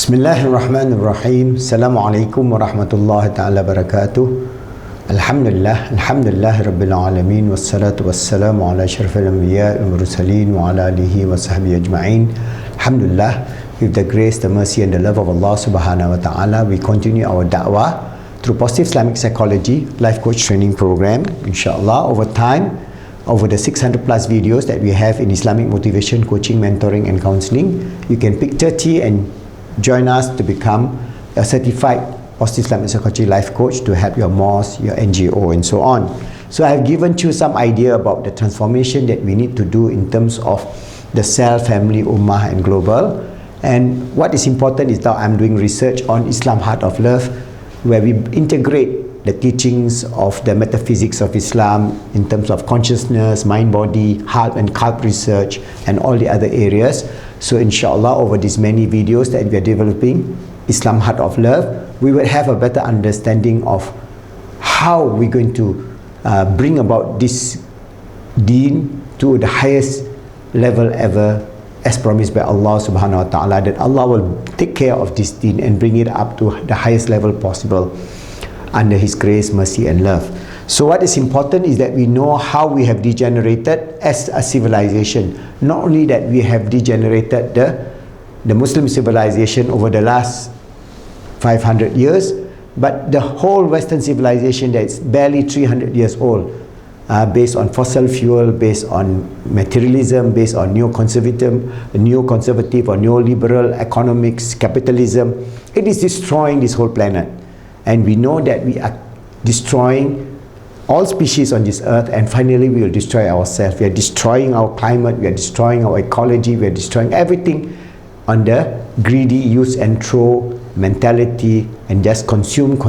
Bismillahirrahmanirrahim. Assalamualaikum warahmatullahi ta'ala wabarakatuh. Alhamdulillah Rabbil Alamin. Wassalatu wassalamu ala asyrafil anbiya wal mursalin wa ala alihi wa sahbihi ajma'in. Alhamdulillah, with the grace, the mercy and the love of Allah subhanahu wa ta'ala, we continue our da'wah through Positive Islamic Psychology Life Coach Training Program. Inshallah, over time, over the 600 plus videos that we have in Islamic motivation, coaching, mentoring and counseling, you can pick 30 and join us to become a certified Positive Islamic Psychology life coach to help your mosque, your NGO and so on. So I have given you some idea about the transformation that we need to do in terms of the self, family, ummah and global. And what is important is that I'm doing research on Islam Heart of Love, where we integrate the teachings of the metaphysics of Islam in terms of consciousness, mind, body, heart and cult research and all the other areas. So inshallah, over these many videos that we are developing, Islam Heart of Love, we will have a better understanding of how we're going to bring about this deen to the highest level ever, as promised by Allah subhanahu wa ta'ala, that Allah will take care of this deen and bring it up to the highest level possible under His grace, mercy and love. So what is important is that we know how we have degenerated as a civilization. Not only that we have degenerated the Muslim civilization over the last 500 years, but the whole Western civilization that is barely 300 years old, based on fossil fuel, based on materialism, based on neoconservative or neoliberal economics, capitalism, it is destroying this whole planet. And we know that we are destroying all species on this earth, and finally we will destroy ourselves. We are destroying our climate, we are destroying our ecology, we are destroying everything on the greedy use and throw mentality, and just consume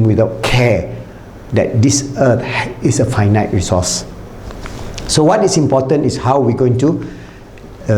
without care that this earth is a finite resource. So what is important is how we're going to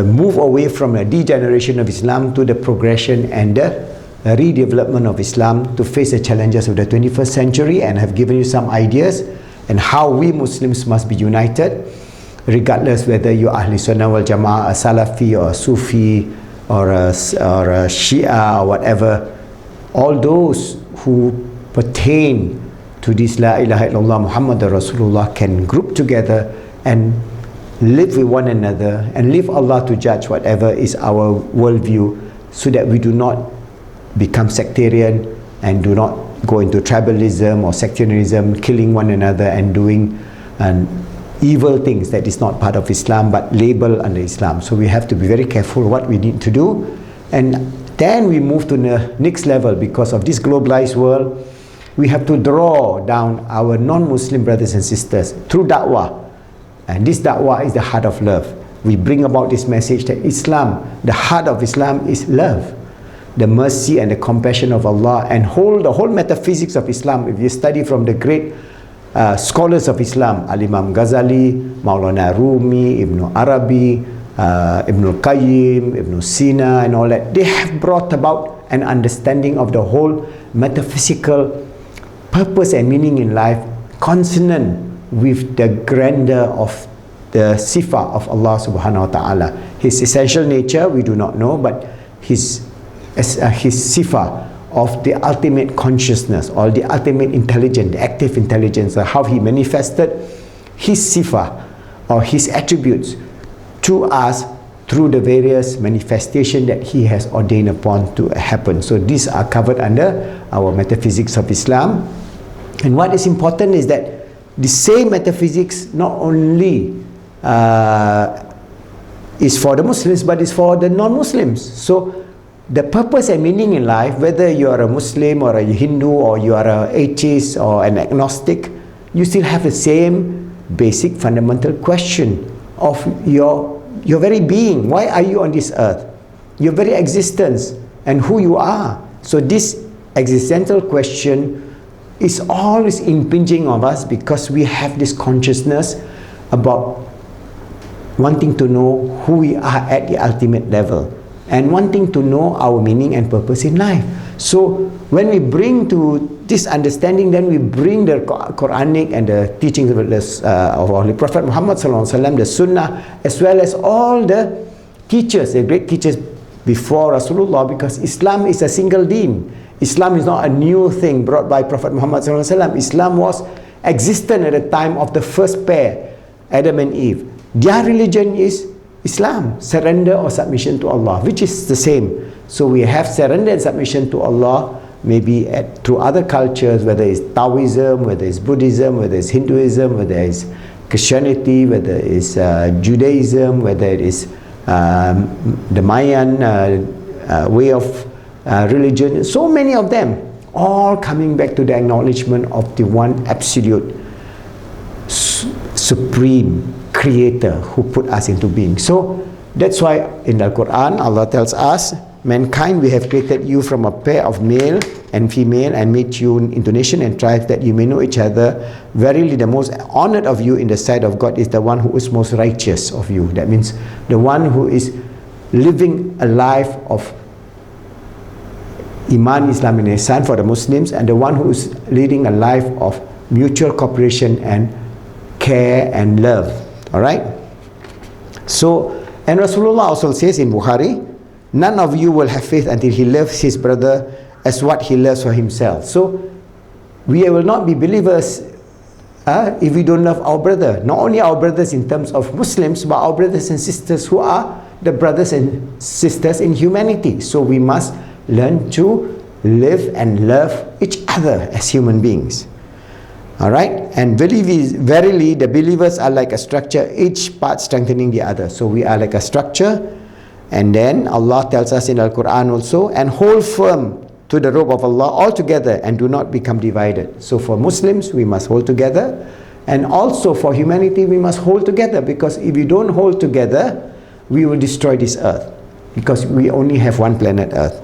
move away from the degeneration of Islam to the progression and the redevelopment of Islam to face the challenges of the 21st century. And I've given you some ideas and how we Muslims must be united, regardless whether you're Ahli Sunnah wal Jama'ah, a Salafi or a Sufi or a Shia or whatever. All those who pertain to this La ilaha illallah Muhammad Rasulullah can group together and live with one another and leave Allah to judge whatever is our worldview, so that we do not become sectarian and do not go into tribalism or sectarianism, killing one another and doing evil things that is not part of Islam but label under Islam. So we have to be very careful what we need to do, and then we move to the next level. Because of this globalized world, we have to draw down our non-Muslim brothers and sisters through da'wah, and this da'wah is the heart of love. We bring about this message that Islam, the heart of Islam is love, the mercy and the compassion of Allah, and the whole metaphysics of Islam. If you study from the great scholars of Islam, Al-Imam Ghazali, Maulana Rumi, Ibn Arabi, Ibn Qayyim, Ibn Sina and all that, they have brought about an understanding of the whole metaphysical purpose and meaning in life, consonant with the grandeur of the sifa of Allah subhanahu wa ta'ala. His essential nature we do not know, but his sifa of the ultimate consciousness or the ultimate intelligence, the active intelligence, how he manifested his sifa or his attributes to us through the various manifestation that he has ordained upon to happen. So these are covered under our metaphysics of Islam. And what is important is that the same metaphysics not only is for the Muslims, but is for the non-Muslims. So the purpose and meaning in life, whether you are a Muslim or a Hindu or you are an atheist or an agnostic, you still have the same basic fundamental question of your very being. Why are you on this earth? Your very existence and who you are. So this existential question is always impinging on us, because we have this consciousness about wanting to know who we are at the ultimate level, and wanting to know our meaning and purpose in life. So when we bring to this understanding, then we bring the Quranic and the teachings of Holy Prophet Muhammad sallallahu alaihi wasallam, the Sunnah, as well as all the teachers, the great teachers before Rasulullah, because Islam is a single deen. Islam is not a new thing brought by Prophet Muhammad SAW. Islam was existent at the time of the first pair, Adam and Eve. Their religion is Islam, surrender or submission to Allah, which is the same. So we have surrender and submission to Allah, maybe through other cultures, whether it's Taoism, whether it's Buddhism, whether it's Hinduism, whether it's Christianity, whether it's Judaism, whether it is the Mayan way of religion. So many of them, all coming back to the acknowledgement of the one absolute, supreme creator who put us into being. So that's why in the Quran Allah tells us, mankind, we have created you from a pair of male and female and made you into nation and tribes that you may know each other. Verily the most honored of you in the sight of God is the one who is most righteous of you. That means the one who is living a life of Iman, Islam and Ihsan for the Muslims, and the one who is leading a life of mutual cooperation and care and love. Alright? So, and Rasulullah also says in Bukhari, none of you will have faith until he loves his brother as what he loves for himself. So, we will not be believers if we don't love our brother. Not only our brothers in terms of Muslims, but our brothers and sisters who are the brothers and sisters in humanity. So, we must learn to live and love each other as human beings. Alright? And verily the believers are like a structure, each part strengthening the other. So we are like a structure. And then Allah tells us in Al-Quran also, and hold firm to the rope of Allah altogether and do not become divided. So for Muslims, we must hold together. And also for humanity, we must hold together, because if we don't hold together, we will destroy this earth, because we only have one planet Earth.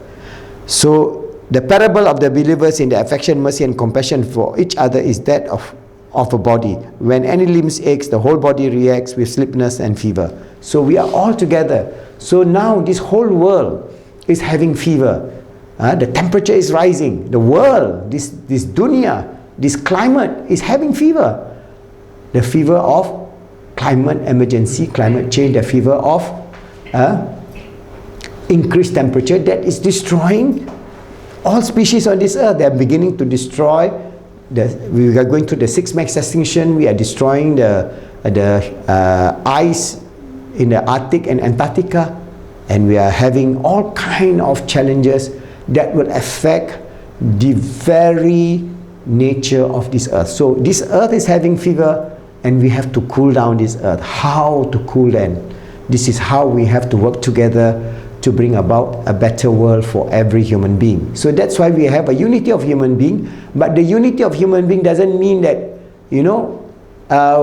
So the parable of the believers in the affection, mercy and compassion for each other is that of a body. When any limbs aches, the whole body reacts with sleepiness and fever. So we are all together. So now this whole world is having fever. The temperature is rising. The world, this dunya, this climate is having fever. The fever of climate emergency, climate change, the fever of increased temperature that is destroying all species on this earth. They are beginning to destroy. We are going through the 6 mass extinction. We are destroying the ice in the Arctic and Antarctica, and we are having all kind of challenges that will affect the very nature of this earth. So this earth is having fever, and we have to cool down this earth. How to cool them? This is how we have to work together to bring about a better world for every human being. So that's why we have a unity of human being. But the unity of human being doesn't mean that, you know,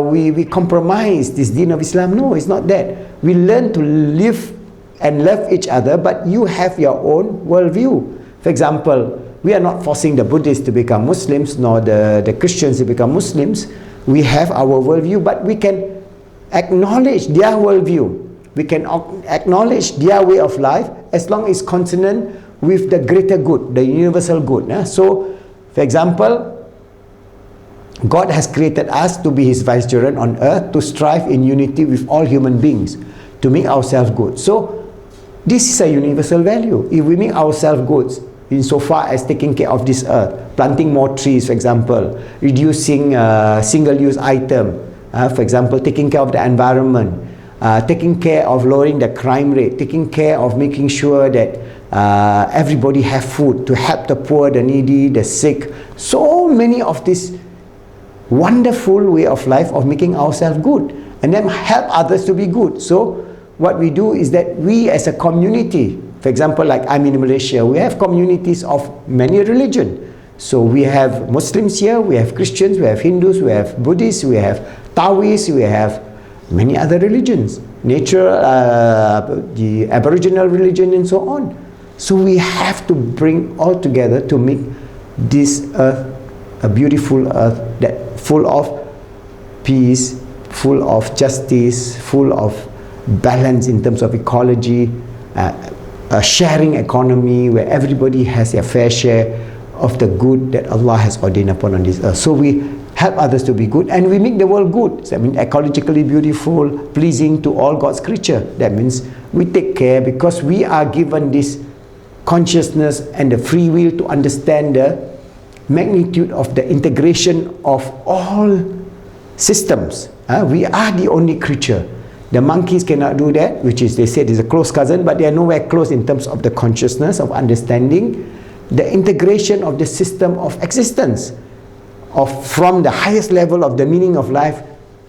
we compromise this deen of Islam. No, it's not that. We learn to live and love each other, but you have your own worldview. For example, we are not forcing the Buddhists to become Muslims, nor the Christians to become Muslims. We have our worldview, but we can acknowledge their worldview. We can acknowledge their way of life as long as it's consonant with the greater good, the universal good. So, for example, God has created us to be His vicegerent on earth, to strive in unity with all human beings, to make ourselves good. So, this is a universal value. If we make ourselves good, insofar as taking care of this earth, planting more trees, for example, reducing single-use item, for example, taking care of the environment, taking care of lowering the crime rate, taking care of making sure that everybody have food, to help the poor, the needy, the sick. So many of this wonderful way of life of making ourselves good, and then help others to be good. So what we do is that we as a community, for example, like I'm in Malaysia, we have communities of many religions. So we have Muslims here, we have Christians, we have Hindus, we have Buddhists, we have Taoists, we have many other religions, the Aboriginal religion and so on. So we have to bring all together to make this earth a beautiful earth, that full of peace, full of justice, full of balance in terms of ecology, a sharing economy where everybody has their fair share of the good that Allah has ordained upon on this earth. So we help others to be good, and we make the world good. So, I mean, ecologically beautiful, pleasing to all God's creature. That means we take care because we are given this consciousness and the free will to understand the magnitude of the integration of all systems. We are the only creature. The monkeys cannot do that, which is, they said, is a close cousin, but they are nowhere close in terms of the consciousness of understanding the integration of the system of existence, from the highest level of the meaning of life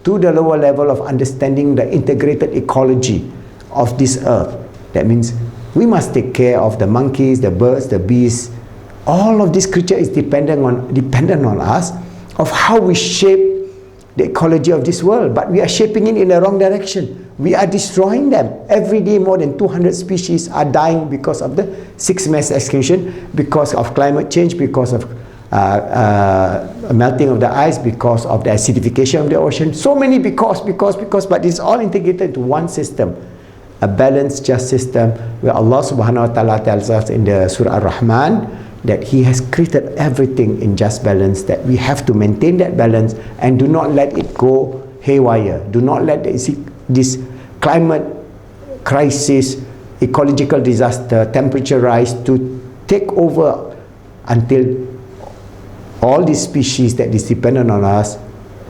to the lower level of understanding the integrated ecology of this earth. That means we must take care of the monkeys, the birds, the bees. All of this creature is dependent on us, of how we shape the ecology of this world, but we are shaping it in the wrong direction. We are destroying them. Every day more than 200 species are dying because of the 6 mass extinction, because of climate change, because of melting of the ice, because of the acidification of the ocean. So many because, but it's all integrated into one system, a balanced, just system, where Allah subhanahu wa ta'ala tells us in the Surah Ar-Rahman that He has created everything in just balance, that we have to maintain that balance and do not let it go haywire. Do not let this climate crisis, ecological disaster, temperature rise to take over until all these species that is dependent on us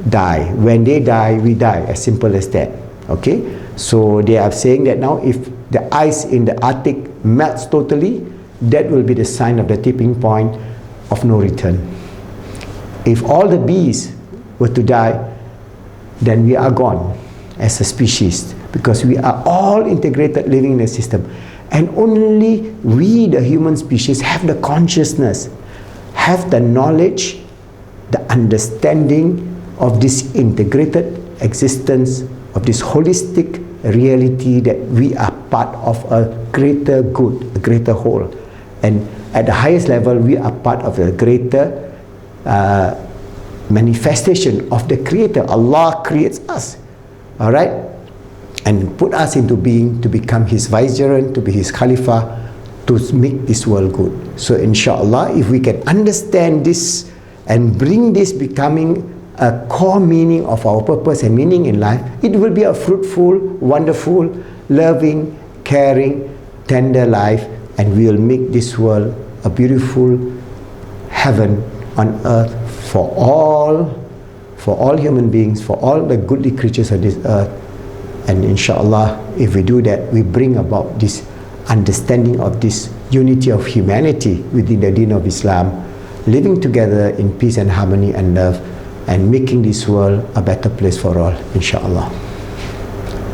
die. When they die, we die. As simple as that. Okay? So they are saying that now if the ice in the Arctic melts totally, that will be the sign of the tipping point of no return. If all the bees were to die, then we are gone as a species, because we are all integrated living in a system. And only we, the human species, have the consciousness, have the knowledge, the understanding of this integrated existence, of this holistic reality, that we are part of a greater good, a greater whole. And at the highest level, we are part of a greater manifestation of the Creator. Allah creates us, all right, and put us into being to become His vicegerent, to be His Khalifa, to make this world good. So inshallah, if we can understand this and bring this becoming a core meaning of our purpose and meaning in life, it will be a fruitful, wonderful, loving, caring, tender life, and we will make this world a beautiful heaven on earth for all human beings, for all the goodly creatures of this earth. And inshallah, if we do that, we bring about this understanding of this unity of humanity within the deen of Islam, living together in peace and harmony and love, and making this world a better place for all, inshallah.